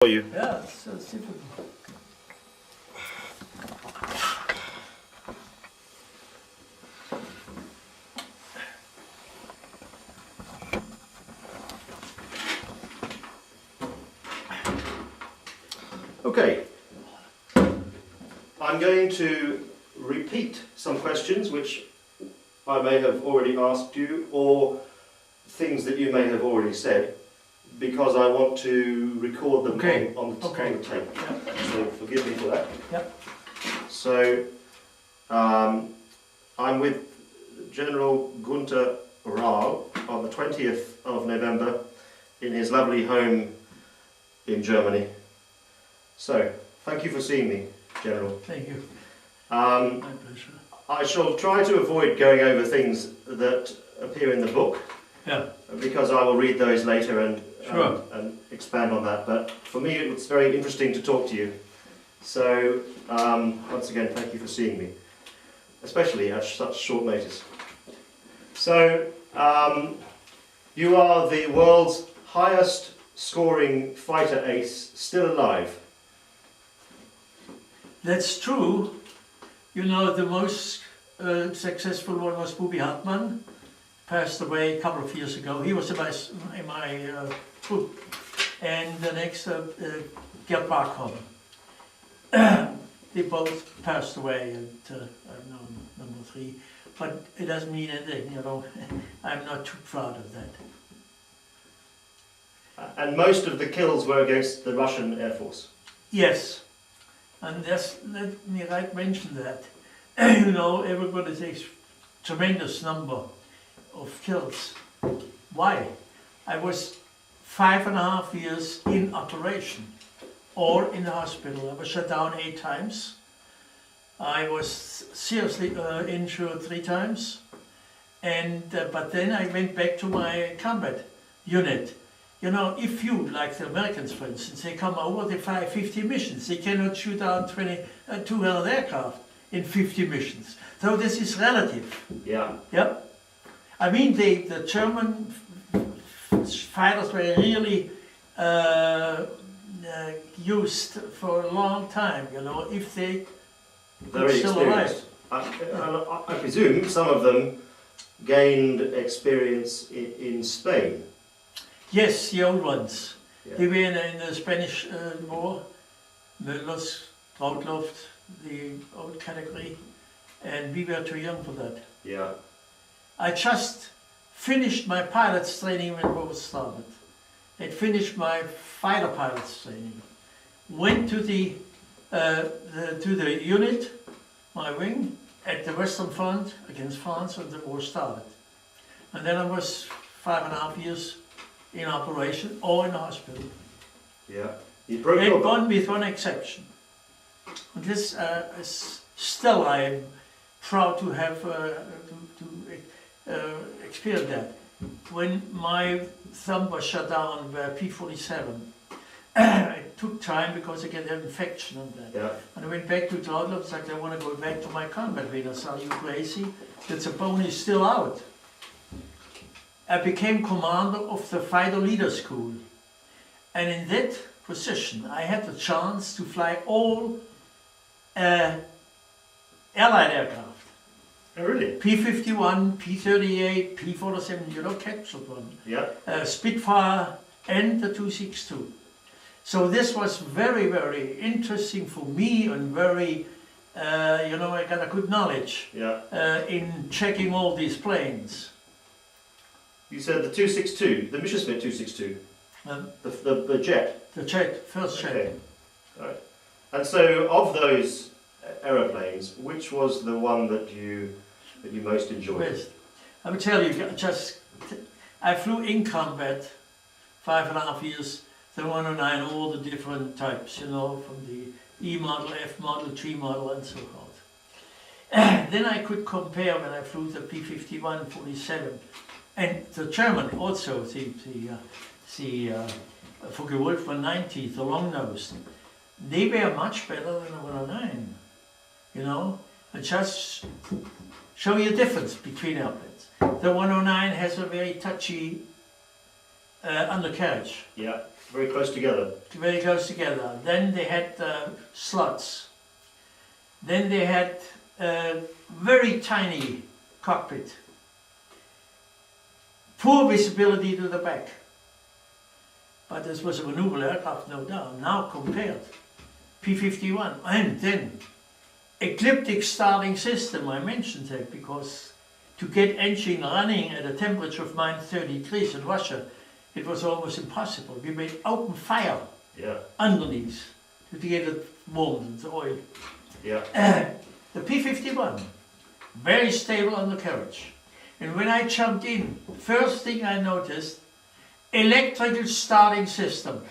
for you. Yeah, it's difficult. Okay, I'm going to repeat some questions which I may have already asked you, or things that you may have already said, because I want to record them Okay. on the tape. Yeah. So forgive me for that. Yep. So I'm with General Günther Rall on the 20th of November in his lovely home in Germany. So, thank you for seeing me, General. Thank you. My pleasure. I shall try to avoid going over things that appear in the book, Yeah. because I will read those later and, Sure. and expand on that. But for me, it's very interesting to talk to you. So, once again, thank you for seeing me, especially at such short notice. So, you are the world's highest scoring fighter ace still alive. That's true. You know, the most successful one was Bubi Hartmann, passed away a couple of years ago. He was in my group. And the next, Gerd Barkholm. They both passed away, and I'm now number 3. But it doesn't mean anything, you know. I'm not too proud of that. And most of the kills were against the Russian Air Force. Yes. And let me mention that. You know, everybody takes tremendous number of kills. Why? I was 5.5 years in operation or in the hospital. I was shut down 8 times. I was seriously injured 3 times. And but then I went back to my combat unit. You know, if you, like the Americans for instance, they come over, they fly 50 missions. They cannot shoot down 200 aircraft in 50 missions. So this is relative. Yeah. Yep. I mean, the German fighters were really used for a long time, you know, if they Very still alive. experienced. I presume some of them gained experience in Spain. Yes, the old ones. Yeah. They were in the Spanish War, Möllers, Trautluft, the old category, and we were too young for that. Yeah. I just finished my pilot's training when war started. I finished my fighter pilot's training. Went to the unit, my wing, at the Western Front against France when the war started. And then I was 5.5 years in operation or in hospital. Yeah. You broke And your one with one exception. And this is still I am proud to have experienced that. When my thumb was shut down by P-47, it took time because I get an infection on that. Yeah. And I went back to Trautluft, it's like I want to go back to my combat leaders. Are you crazy? That the bone is still out. I became commander of the fighter leader school. And in that position, I had the chance to fly all Allied aircraft. Oh, really? P-51, P-38, P-47, you know, captured one. Yeah. Spitfire and the 262. So this was very, very interesting for me and very, you know, I got a good knowledge in checking all these planes. You said the 262, the Messerschmitt 262, the jet. The jet, first jet. Okay. All right. And so, of those aeroplanes, which was the one that you most enjoyed? West. I will tell you, I flew in combat 5.5 years, the 109, all the different types, you know, from the E model, F model, G model, and so forth. Then I could compare when I flew the P-51, 47, and the German also, the Focke-Wulf 190, the long-nosed. They were much better than the 109, you know, and just show you a difference between airplanes. The 109 has a very touchy undercarriage, Yeah, very close together. very close together. Then they had slots. Then they had very tiny cockpit. Poor visibility to the back. But this was a maneuver aircraft, no doubt. Now compared, P-51, and then ecliptic starting system. I mentioned that because to get engine running at a temperature of -30 degrees in Russia, it was almost impossible. We made open fire underneath to get it warmed, the oil. Yeah. The P-51, very stable undercarriage. And when I jumped in, first thing I noticed, electrical starting system.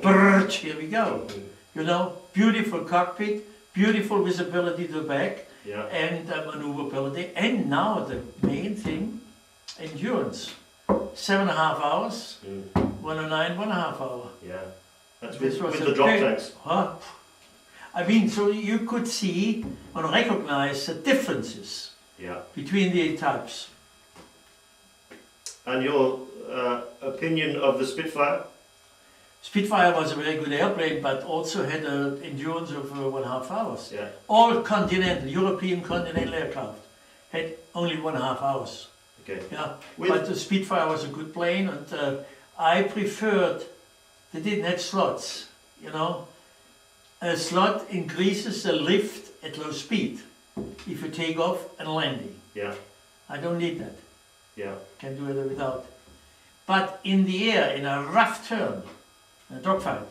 Brrrt, here we go. You know, beautiful cockpit, beautiful visibility to the back, and maneuverability. And now the main thing, endurance. 7.5 hours, 109, 1.5 hour. Yeah. That's with the drop tanks. I mean, so you could see and recognize the differences between the types. And your opinion of the Spitfire? Spitfire was a very good airplane, but also had an endurance of 1.5 hours. Yeah. All continental, European continental aircraft had only 1.5 hours. Okay. Yeah. But the Spitfire was a good plane, and I preferred, they didn't have slots, you know. A slot increases the lift at low speed if you take off and landing. Yeah. I don't need that. Yeah. Can do it without. But in the air, in a rough turn, a dogfight,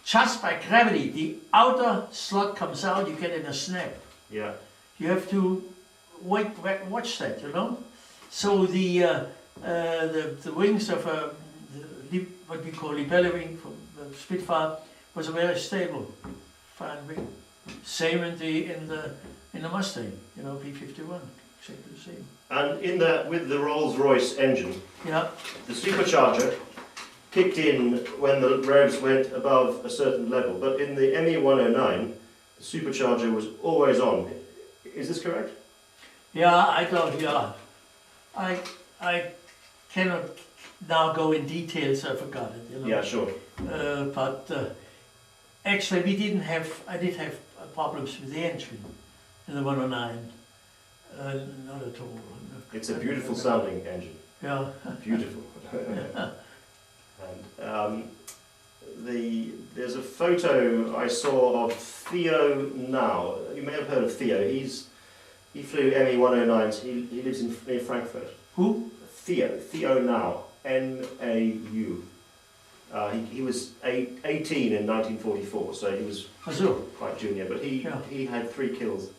just by gravity, the outer slot comes out, you get in a snap. Yeah. You have to watch that, you know. So the wings of what we call libelle wing from the Spitfire was a very stable, fine wing. Same in the Mustang, you know, P-51, exactly the same. And with the Rolls-Royce engine, the supercharger kicked in when the revs went above a certain level, but in the ME-109, the supercharger was always on. Is this correct? Yeah, I cannot now go in details, I forgot it, you know. Yeah, sure. But actually I did have problems with the engine in the 109. Not at all. It's a beautiful sounding engine. Yeah. Beautiful. And there's a photo I saw of Theo Now. You may have heard of Theo. He flew ME-109s. He lives near Frankfurt. Who? Theo Now. N-A-U. He was 18 in 1944, so he was quite junior, but he had 3 kills.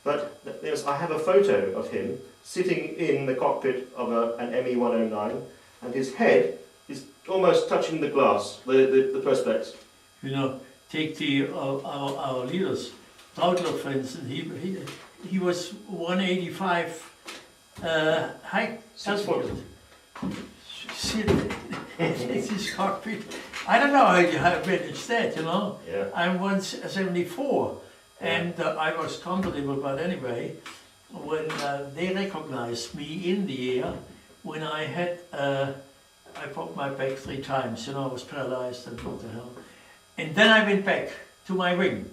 But I have a photo of him sitting in the cockpit of an ME-109, and his head is almost touching the glass, the perspex. You know, take our leaders, Trautler, for instance. He was 185 height. 6 foot. Sit in his cockpit. I don't know how you have managed that, you know. Yeah. I'm 174, and I was comfortable, but anyway, when they recognized me in the air, when I had, I broke my back 3 times, you know, I was paralyzed and what the hell. And then I went back to my wing,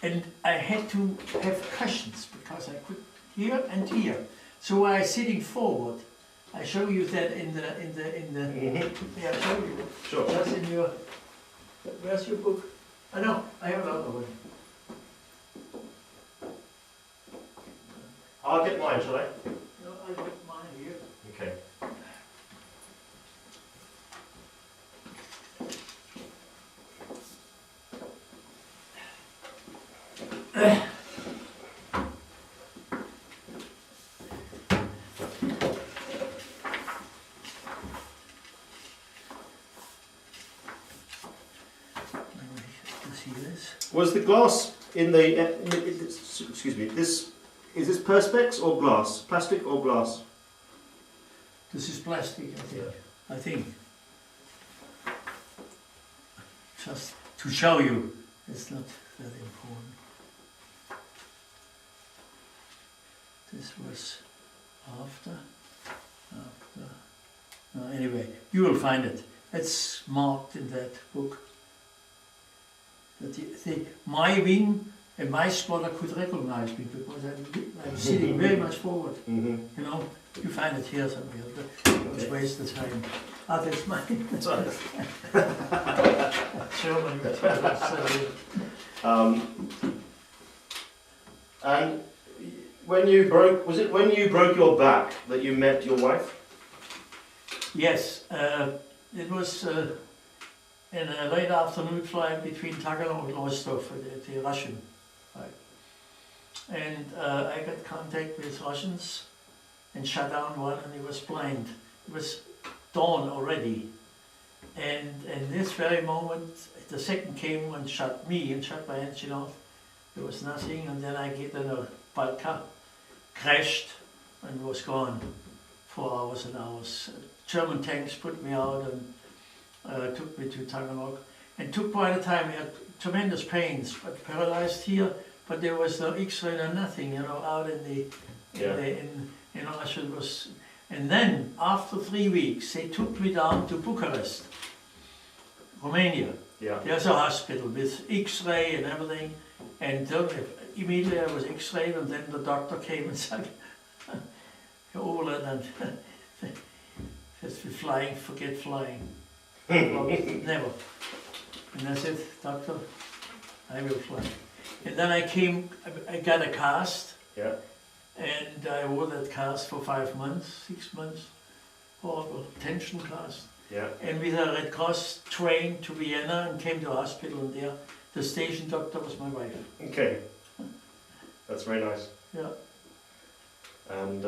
and I had to have cushions because I could here and here. So I was sitting forward. I show you that in the yeah, I show you. Sure. That's in your, where's your book? I know, I have another one. I'll get mine, shall I? No, I'll get mine here. Okay. Was the glass in the, excuse me, is this perspex or glass? Plastic or glass? This is plastic, I think. Yeah. I think. Just to show you, it's not that important. This was after. Anyway, you will find it. It's marked in that book. That my wing and my squadron could recognize me because I'm sitting very much forward. Mm-hmm. You know, you find it here somewhere. Don't waste the time. Ah, that's mine. That's right. German. And when you broke, was it when you broke your back that you met your wife? Yes, it was in a late afternoon flight between Taganrog and Rostov, the Russian flight. And I got contact with Russians and shot down one, and he was blind. It was dawn already. And in this very moment, the second came and shot me and shot my engine off. There was nothing, and then I get in a Balka, crashed, and was gone. 4 hours and hours. German tanks put me out and took me to Taganrog. And took quite a time. I had tremendous pains, but paralyzed here. But there was no X-ray or nothing, you know, out in Russia. It was, and then after 3 weeks, they took me down to Bucharest, Romania. Yeah. There's a hospital with X-ray and everything. And immediately I was X-rayed, and then the doctor came and said, "Over and just flying, forget flying." Well, never. And I said, "Doctor, I will fly." And then I got a cast. Yeah. And I wore that cast for 5 months, 6 months, horrible tension cast. Yeah. And with a Red Cross train to Vienna and came to a hospital, and there the station doctor was my wife. Okay. That's very nice. Yeah. And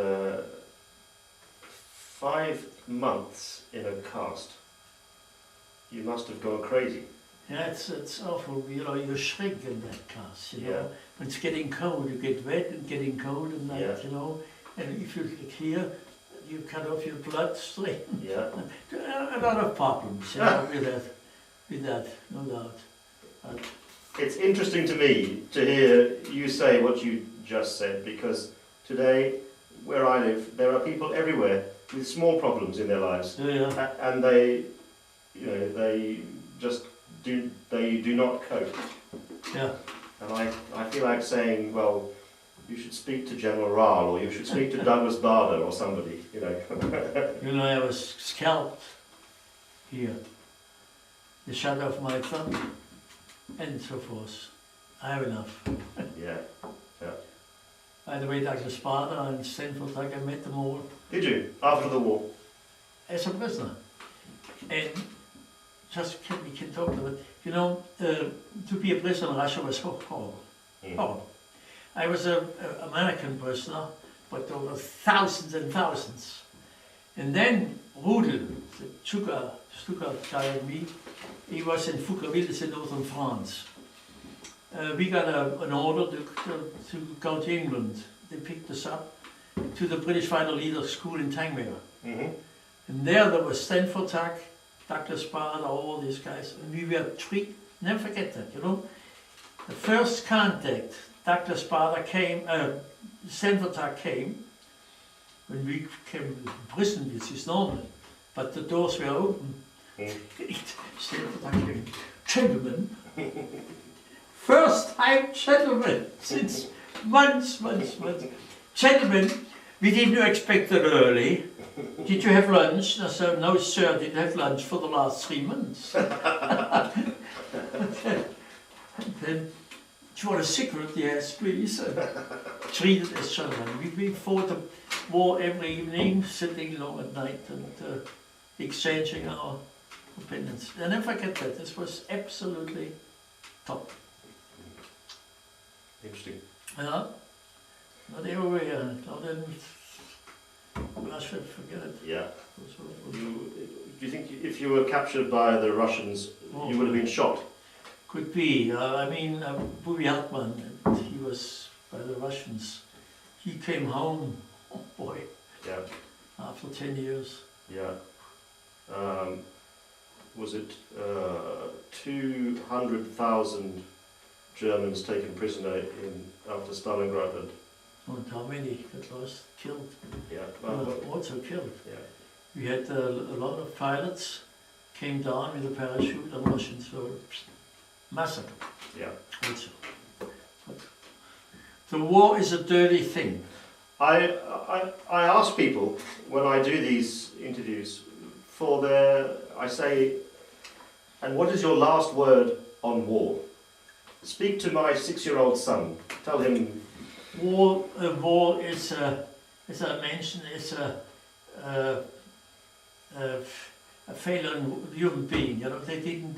5 months in a cast. You must have gone crazy. Yeah, it's awful. You know, you shrink in that cast. You know, Yeah. when it's getting cold, you get wet and getting cold at night. Yeah. You know, and if you look here, you cut off your bloodstream. Yeah. A lot of problems, you know, with that, no doubt. But It's interesting to me to hear you say what you just said, because today, where I live, there are people everywhere with small problems in their lives, yeah, and they just do not cope. yeah. And I feel like saying, well, you should speak to General Rall, or you should speak to Douglas Bader or somebody, you know. You know, I was scalped here. They shut off my thumb and so forth. I have enough. Yeah. By the way, Douglas Bader and Stanford, I met them all Did you? After the war? as a prisoner. And just we can talk about it. You know, to be a prisoner in Russia was horrible. Horrible. I was an American prisoner, but there were thousands and thousands. And then Rudel, the Stuka guy and me, he was in Foucault-Ville in northern France. We got an order to go to England. They picked us up to the British Fighter Leader School in Tangmere. Mm-hmm. And there was Stanford Tuck, Douglas Bader, all these guys, and we were treated, never forget that, you know. The first contact, Douglas Bader came, Stanford Tuck came, when we came in prison, which is normal, but the doors were open. Stanford Tuck came, "Gentlemen, first time gentlemen, since months. Gentlemen, we didn't expect it early. Did you have lunch?" I said, "No sir, I didn't have lunch for the last 3 months." And then, "Do you want a cigarette?" "Yes, please." Treated as gentlemen. We fought a war every evening, sitting long at night and exchanging our opinions. I never forget that. This was absolutely top. Interesting. Yeah. Not everywhere. Not in Russia, forget it. Yeah. Do you think if you were captured by the Russians, you would have been shot? Could be. I mean, Bobby Hartmann, he was by the Russians. He came home, oh boy, Yeah. after 10 years. Yeah. Was it 200,000 Germans taken prisoner after Stalingrad? And how many got lost, killed? Yeah. Also killed. Yeah. We had a lot of pilots came down with a parachute and Russians were massacred. Yeah. Also. But the war is a dirty thing. I ask people when I do these interviews for their, I say, and what is your last word on war? Speak to my 6-year-old son. Tell him. War is, as I mentioned, is a failing human being. You know, they didn't.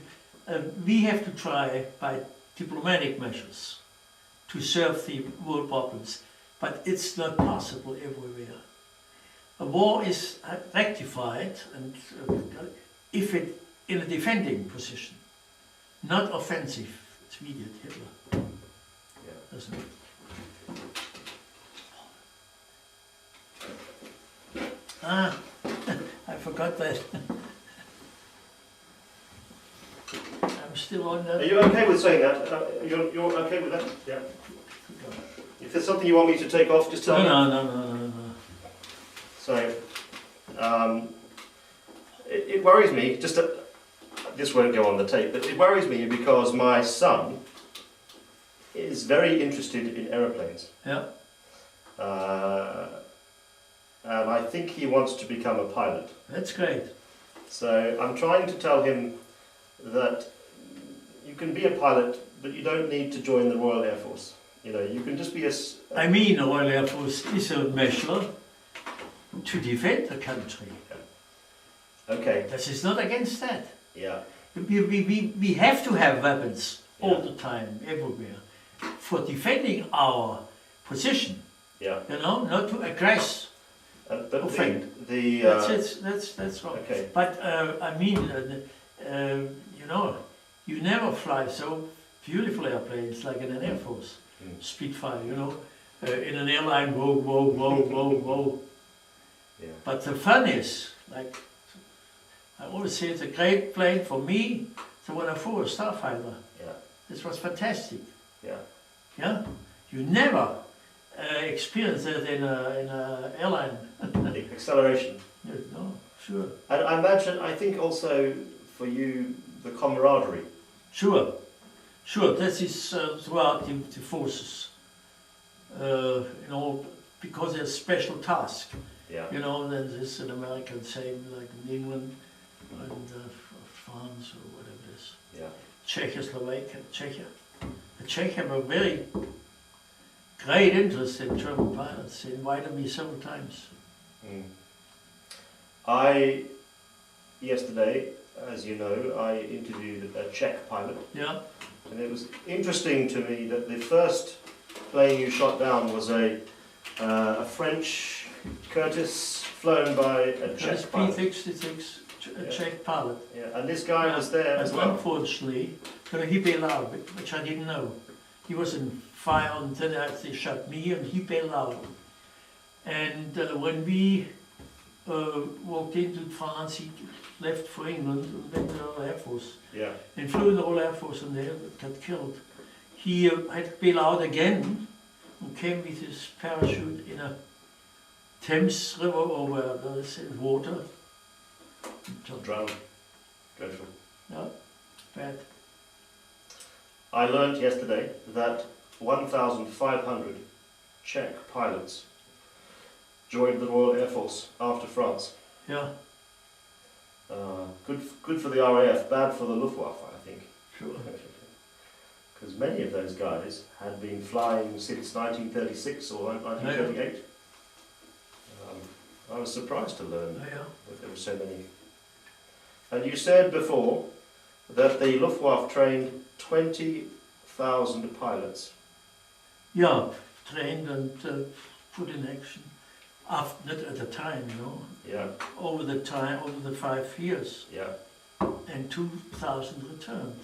We have to try by diplomatic measures to solve the world problems, but it's not possible everywhere. A war is rectified, and if it in a defending position, not offensive. It's immediate Hitler. Yeah. Doesn't it? Ah, I forgot that. I'm still on that. Are you okay with saying that? You're okay with that? Yeah. If there's something you want me to take off, just tell me. No. So, it worries me, just that, this won't go on the tape, but it worries me because my son is very interested in aeroplanes. Yeah. And I think he wants to become a pilot. That's great. So I'm trying to tell him that you can be a pilot, but you don't need to join the Royal Air Force. You know, you can just be a... I mean, the Royal Air Force is a measure to defend the country. Okay. This is not against that. Yeah. We have to have weapons all the time, everywhere, for defending our position. Yeah. You know, not to aggress. But Offend. That's wrong. Okay. But I mean, you know, you never fly so beautiful airplanes like in an Air Force. Spitfire, you know, in an airline, whoa. Yeah. But the fun is, like, I always say it's a great plane for me, so when I flew a Starfighter, Yeah. this was fantastic. Yeah. Yeah? You never experience that in a airline. The acceleration. No, sure. And I imagine, I think also for you, the camaraderie. Sure, this is throughout the forces. You know, because there's special task. Yeah. You know, then there's an American same like in England and France or whatever it is. Yeah. Czechoslovakia, Czechia. The Czech have a very great interest in German pilots. They invited me several times. Yesterday, as you know, I interviewed a Czech pilot. Yeah. And it was interesting to me that the first plane you shot down was a French Curtiss flown by a Czech pilot. P-66, a Czech pilot. Yeah, and this guy was there as well. Unfortunately, he bailed out, which I didn't know. He was in fire and then they shot me and he bailed out. And when we walked into France, he left for England and went to the Royal Air Force. Yeah. And flew in the Royal Air Force and they got killed. He had to bail out again and came with his parachute in a Thames River or where there is water. Drowned. Dreadful. Yeah, bad. I learned yesterday that 1,500 Czech pilots joined the Royal Air Force after France. Yeah. Good for the RAF, bad for the Luftwaffe, I think. Sure. Because many of those guys had been flying since 1936 or 1938. I was surprised to learn that there were so many. And you said before that the Luftwaffe trained 20,000 pilots. Yeah, trained and put in action. Not at the time, you know. Yeah. Over the 5 years. Yeah. And 2,000 returned.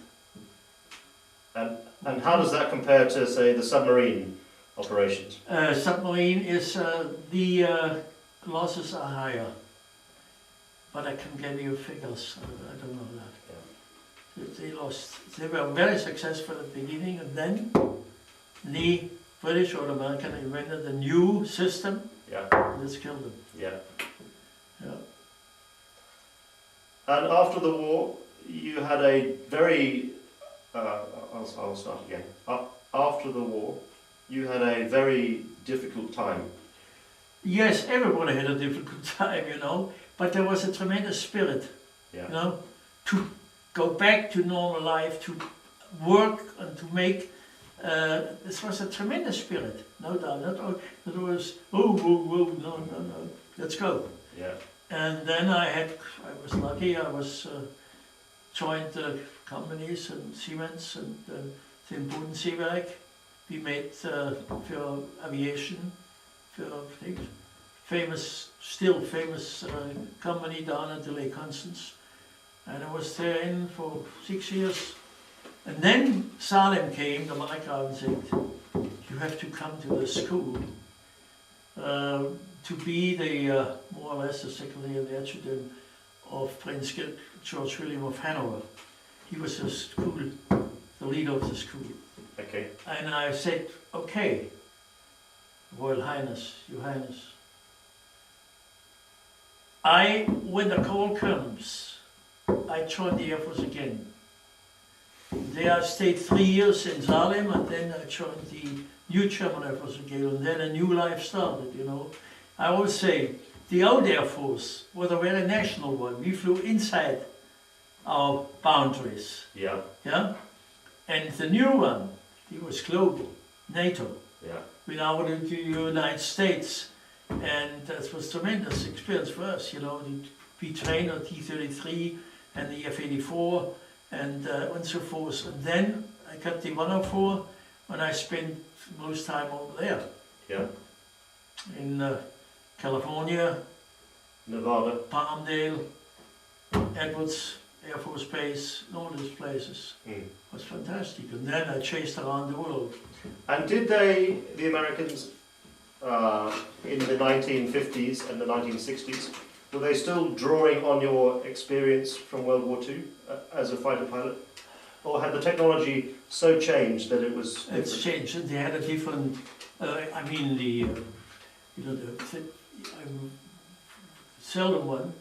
And how does that compare to, say, the submarine operations? Submarine is the losses are higher, but I can give you figures. I don't know that. Yeah. They lost. They were very successful at the beginning, and then the British or American invented a new system. Yeah. And it's killed them. Yeah. Yeah. And after the war, you had a very, I'll start again. After the war, you had a very difficult time. Yes, everybody had a difficult time, you know, but there was a tremendous spirit, Yeah. you know, to go back to normal life, to work and to make, this was a tremendous spirit, no doubt. Not all, it was, oh, whoa, whoa, no, let's go. Yeah. And then I was lucky, I was joined companies and Siemens and den Bodenseewerk. We made for aviation, for still famous company down at the Lake Constance. And I was there in for 6 years. And then Salem came, the Markgraf, and said, you have to come to the school to be the, more or less the secretary and the adjutant of Prince George William of Hanover. He was the school, the leader of the school. Okay. And I said, okay, Royal Highness, Your Highness, when the call comes, I joined the Air Force again. There I stayed 3 years in Salem, and then I joined the new German Air Force again, and then a new life started, you know. I always say, the old Air Force was a very national one. We flew inside our boundaries, Yeah. yeah? And the new one, it was global, NATO, Yeah. with our United States. And that was tremendous experience for us, you know. We trained on T-33 and the F-84 and so forth. And then I got the 104 and I spent most time over there. Yeah. In California, Nevada. Palmdale, Edwards Air Force Base, and all these places. It was fantastic. And then I chased around the world. And did the Americans, in the 1950s and the 1960s, were they still drawing on your experience from World War II as a fighter pilot? Or had the technology so changed that it was different? It's changed, and they had a different, I mean, I'm seldom one.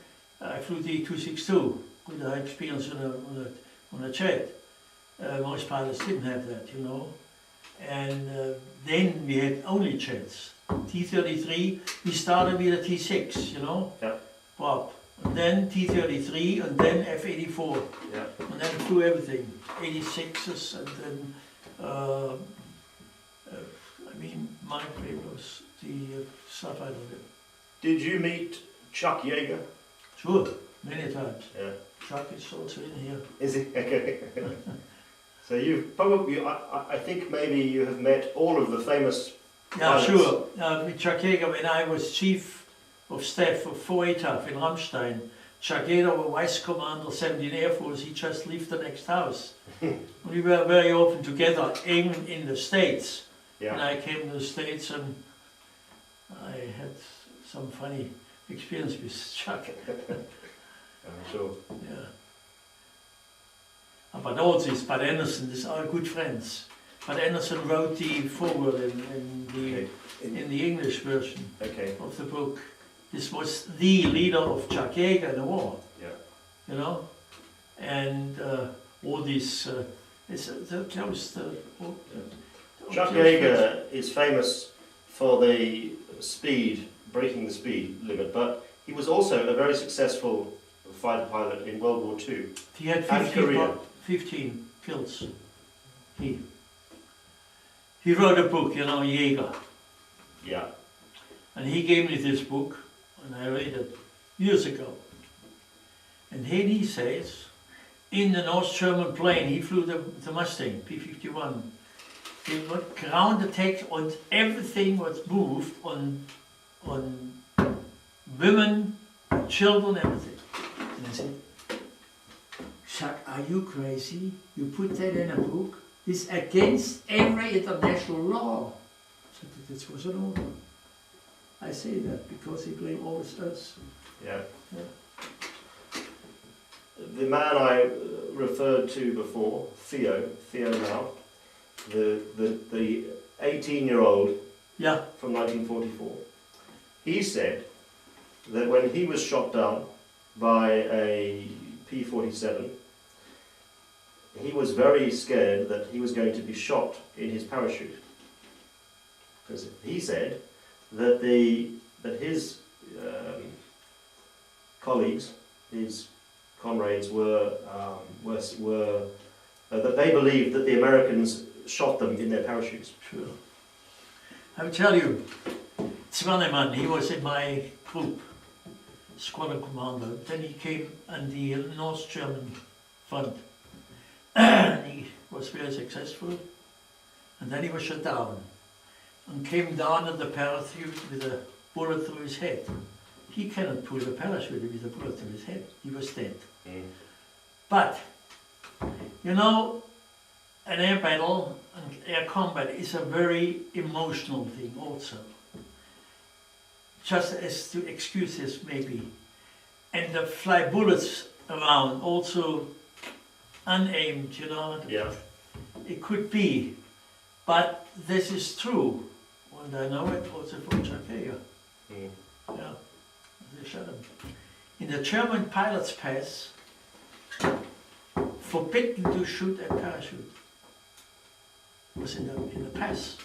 I flew the 262 with the experience on a jet. Most pilots didn't have that, you know. And then we had only jets. T-33, we started with a T-6, you know, Yeah. Bob. And then T-33, and then F-84. Yeah. And then flew everything, 86s, and then, I mean, my favorite was the stuff out of it. Did you meet Chuck Yeager? Sure, many times. Yeah. Chuck is also in here. Is he? Okay. So you've probably, I think maybe you have met all of the famous Yeah, pilots. sure. With Chuck Yeager, when I was chief of staff of 4ATAF in Ramstein, Chuck Yeager was Vice Commander 17 Air Force. He just left the next house. We were very often together, even in the States. Yeah. When I came to the States, and I had some funny experience with Chuck. I'm sure. Yeah. But all this, Bud Anderson, these are good friends. Bud Anderson wrote the foreword in the English version of the book. This was the leader of Chuck Yeager in the war. Yeah. You know, and all these. Chuck Yeager is famous for the speed, breaking the speed limit, but he was also a very successful fighter pilot in World War II. He had And Korea. 15 kills. He wrote a book, you know, Yeager. Yeah. And he gave me this book, and I read it years ago. And here he says, in the North German plane, he flew the Mustang, P-51. They were ground attacks on everything was moved, on women, children, everything. And I said, Chuck, are you crazy? You put that in a book? It's against every international law. I said, this was an order. I say that because he blamed always us. Yeah. Yeah. The man I referred to before, Theo now, the 18-year-old Yeah. from 1944, he said that when he was shot down by a P-47, he was very scared that he was going to be shot in his parachute. Because he said that his colleagues, his comrades were that they believed that the Americans shot them in their parachutes. Sure. I will tell you, Zwannemann, he was in my group, squadron commander. Then he came on the North German front. And he was very successful. And then he was shot down and came down in the parachute with a bullet through his head. He cannot pull the parachute with a bullet through his head. He was dead. Mm. But, you know, an air battle and air combat is a very emotional thing also. Just as to excuse this maybe. And the fly bullets around also unaimed, you know. Yeah. It could be. But this is true. And I know it also from Czechia. Mm. Yeah. They shot him. In the German pilot's pass, forbidden to shoot a parachute. Was in the pass.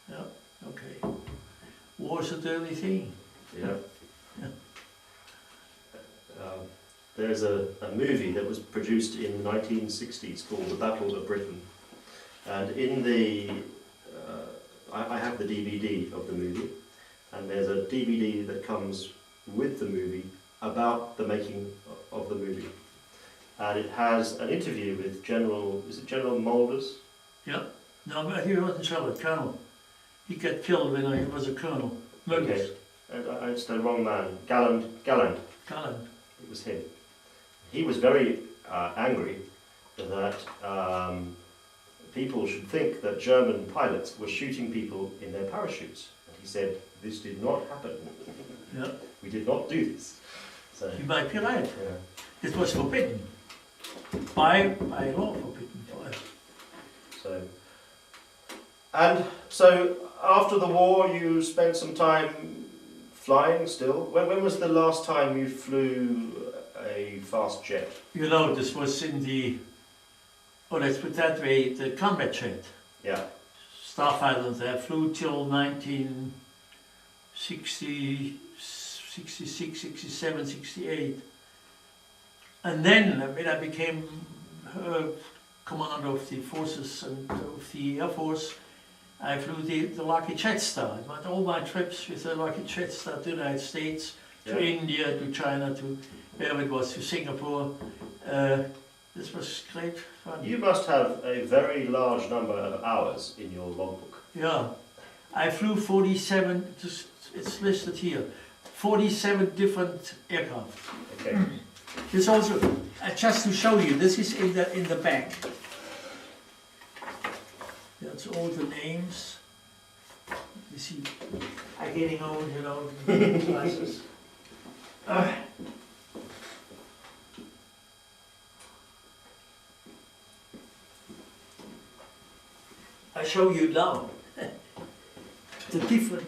Yeah, okay. War's a dirty thing. Yeah. Yeah. There's a movie that was produced in the 1960s called The Battle of Britain. And in the, I have the DVD of the movie, and there's a DVD that comes with the movie about the making of the movie. And it has an interview with General Mulders? Yeah. No, but he wasn't Charlotte, Colonel. He got killed when he was a colonel. Murders. Okay. It's the wrong man. Galland. Colonel. It was him. He was very angry that people should think that German pilots were shooting people in their parachutes. And he said, this did not happen. Yeah. We did not do this. So, You might be right. yeah. It was forbidden. By law forbidden. So after the war you spent some time flying still. When was the last time you flew a fast jet? You know, this was in the, let's put it that way, the combat jet. Yeah. Starfighters, I flew till 1960, 66, 67, 68. And then when I became commander of the forces and of the Air Force, I flew the Lucky Jetstar. I went all my trips with the Lucky Jetstar to the United States, to India, to China, to wherever it was, to Singapore. This was great fun. You must have a very large number of hours in your logbook. Yeah, I flew 47, it's listed here, 47 different aircraft. Okay. This also, just to show you, this is in the back. That's all the names. You see, I'm getting old, you know, glasses. I show you now the different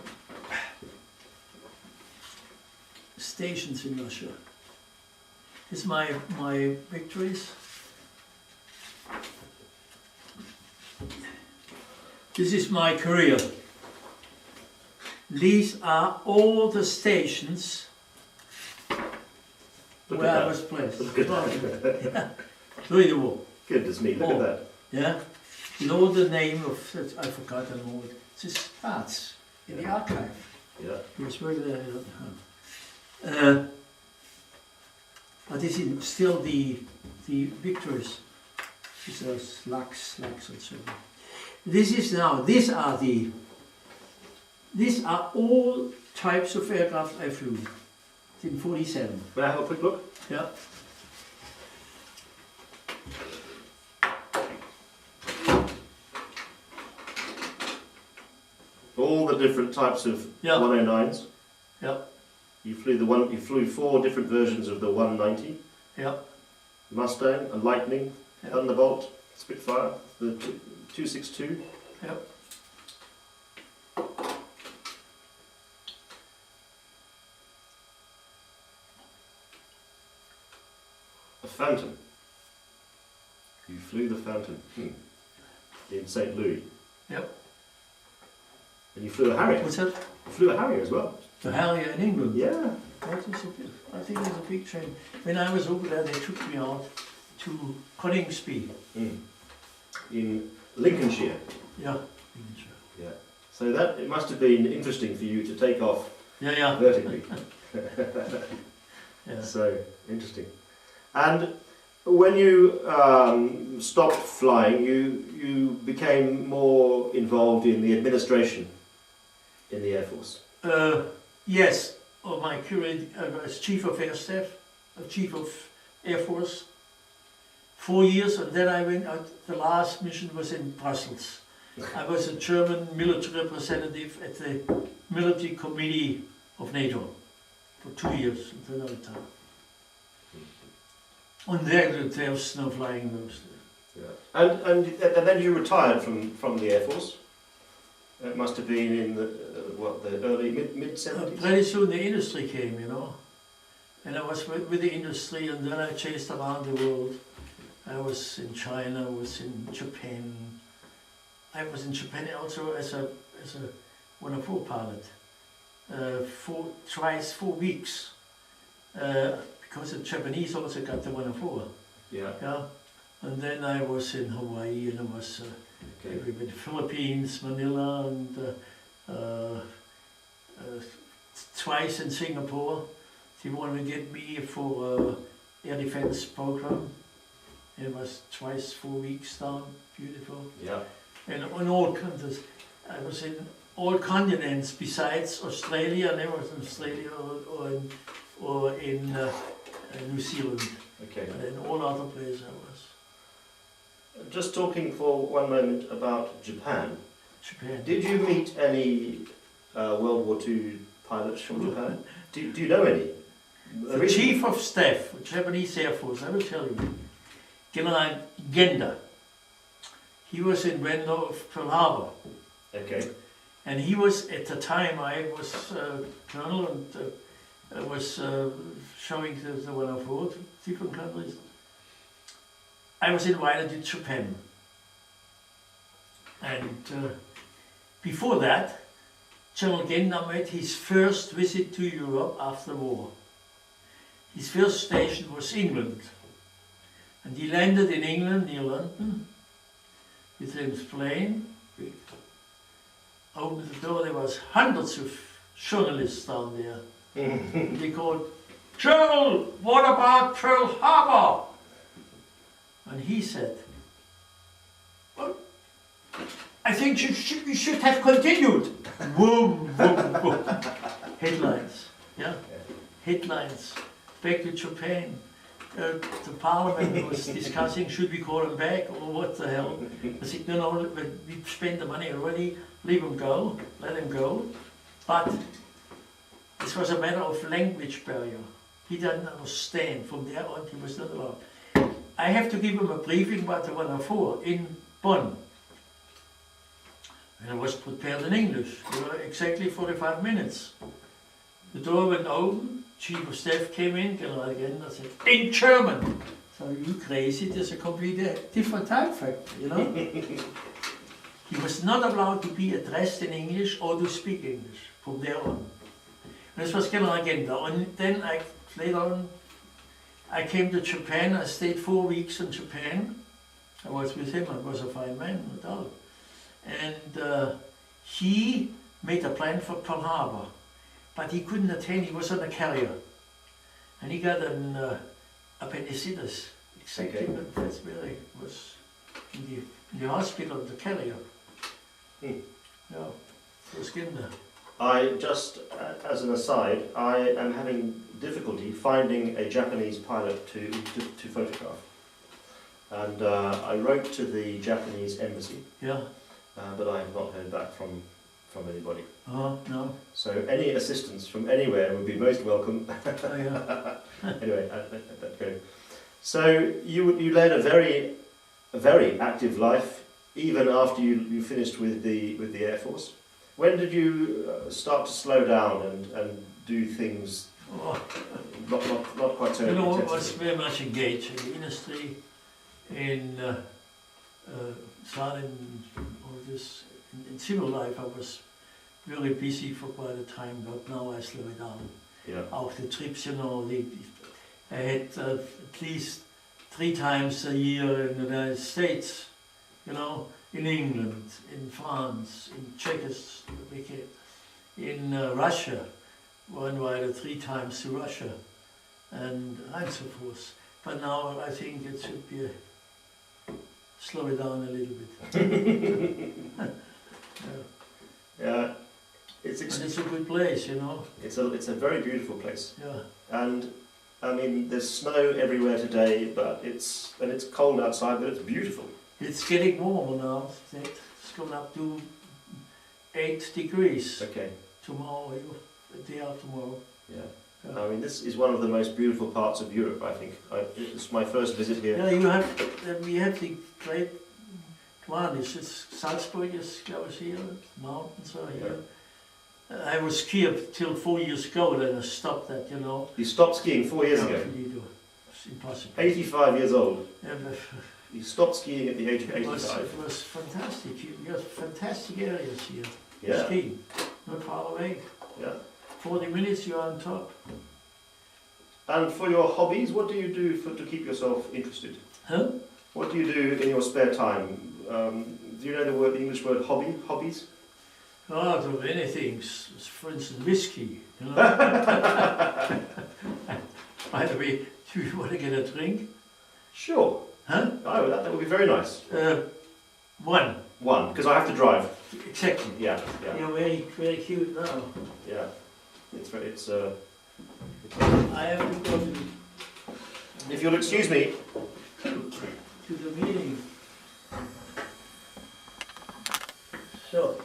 stations in Russia. This is my victories. This is my career. These are all the stations where I was placed. Look at that. During the war. Goodness me, look at that. Yeah. You know the name of, I forgot the name. It's parts in the archive. Yeah. It was very there. But this is still the victories. These are slugs and so on. This is now, these are all types of aircraft I flew in 47. May I have a quick look? Yeah. All the different types of Yeah. 109s. Yeah. You flew 4 different versions of the 190. Yeah. Mustang, a Lightning, Yeah. Thunderbolt, Spitfire, the 262. Yeah. Phantom. You flew the Phantom in St. Louis. Yep. And you flew a Harrier. What's that? You flew a Harrier as well. The Harrier in England. Yeah. That is I think it's a big train. When I was over there, they took me out to Coningsby. In Lincolnshire. Yeah, Lincolnshire. Yeah. So that it must have been interesting for you to take off Yeah. vertically. Yeah. So interesting. And when you stopped flying, you became more involved in the administration in the Air Force. Yes, of my career as Chief of Air Staff, Chief of Air Force, 4 years, and then I went out, the last mission was in Brussels. I was a German military representative at the Military Committee of NATO for 2 years until I retired. And there was snow flying those days. Yeah. And then you retired from the Air Force. It must have been in the the early mid 70s. Pretty soon the industry came, you know, and I was with the industry, and then I chased around the world. I was in China, I was in Japan. I was in Japan also as a 104 pilot, twice 4 weeks, because the Japanese also got the 104. Yeah. Yeah, and then I was in Hawaii, and I was with the Philippines, Manila, and twice in Singapore. They wanted to get me for air defense program. It was twice 4 weeks down, beautiful. Yeah. And on all countries. I was in all continents besides Australia. I never was in Australia or in New Zealand. Okay. But in all other places I was. Just talking for one moment about Japan. Japan. Did you meet any World War II pilots from Japan? Do you know any? The Chief of Staff of Japanese Air Force, I will tell you, General Genda. He was inventor of Pearl Harbor. Okay. And he was, at the time, I was colonel, and I was showing the 104 to different countries. I was invited to Japan. And before that, General Genda made his first visit to Europe after the war. His first station was England. And he landed in England, near London, with his plane. Opened the door, there was hundreds of journalists down there. They called, "General, what about Pearl Harbor?" And he said, "Well, I think we should have continued." Boom, boom, boom. Headlines, yeah? Headlines. Back to Japan. The parliament was discussing, should we call him back or what the hell? I said, no, we spent the money already, leave him go, let him go. But this was a matter of language barrier. He didn't understand. From there on, he was not allowed. I have to give him a briefing about the 104 in Bonn. And I was prepared in English. There were exactly 45 minutes. The door went open. Chief of Staff came in, General Genda said, in German. So you crazy, there's a completely different time factor, you know? He was not allowed to be addressed in English or to speak English from there on. This was General Genda. And then later on, I came to Japan. I stayed 4 weeks in Japan. I was with him. I was a fine man, no doubt. And he made a plan for Pearl Harbor. But he couldn't attend, he was on a carrier. And he got an appendicitis. Exactly, but that's where he was in the hospital, the carrier. Yeah, it was Genda. I just, as an aside, I am having difficulty finding a Japanese pilot to photograph. And I wrote to the Japanese embassy, yeah. But I have not heard back from anybody. Oh, no. So any assistance from anywhere would be most welcome. Oh, yeah. Anyway, let that go. So you led a very active life even after you finished with the Air Force. When did you start to slow down and do things not quite so You know, I was intensively. very much engaged in the industry, in starting all this, in civil life I was very busy for quite a time, but now I slow it down. Yeah. Auch the trips, you know, I had at least 3 times a year in the United States, you know, in England, in France, in Czechoslovakia, in Russia. Were invited 3 times to Russia, and so forth. But now I think it should be slow it down a little bit. Yeah. But it's a good place, you know. It's a very beautiful place. Yeah. And I mean, there's snow everywhere today, but it's cold outside, but it's beautiful. It's getting warmer now. It's going up to 8 degrees Okay. tomorrow, the day after tomorrow. Yeah. I mean, this is one of the most beautiful parts of Europe, I think. It's my first visit here. Yeah, we have the great one. It's Salzburg is close here, mountains are here. I was skiing till 4 years ago, then I stopped that, you know. You stopped skiing 4 years ago. It's impossible. 85 years old. Yeah, but You stopped skiing at the age of it was 85. fantastic. You have fantastic areas here. Yeah. Skiing, not far away. Yeah. 40 minutes you're on top. And for your hobbies, what do you do to keep yourself interested? Huh? What do you do in your spare time? Do you know the English word hobby? Hobbies? Oh, do many things. For instance, whiskey. You know? By the way, do you want to get a drink? Sure. Huh? Oh, that would be very nice. One. One, because I have to drive. Exactly. Yeah, yeah, You're very, very cute now. yeah. It's I have to go If you'll excuse me, to the meeting. So,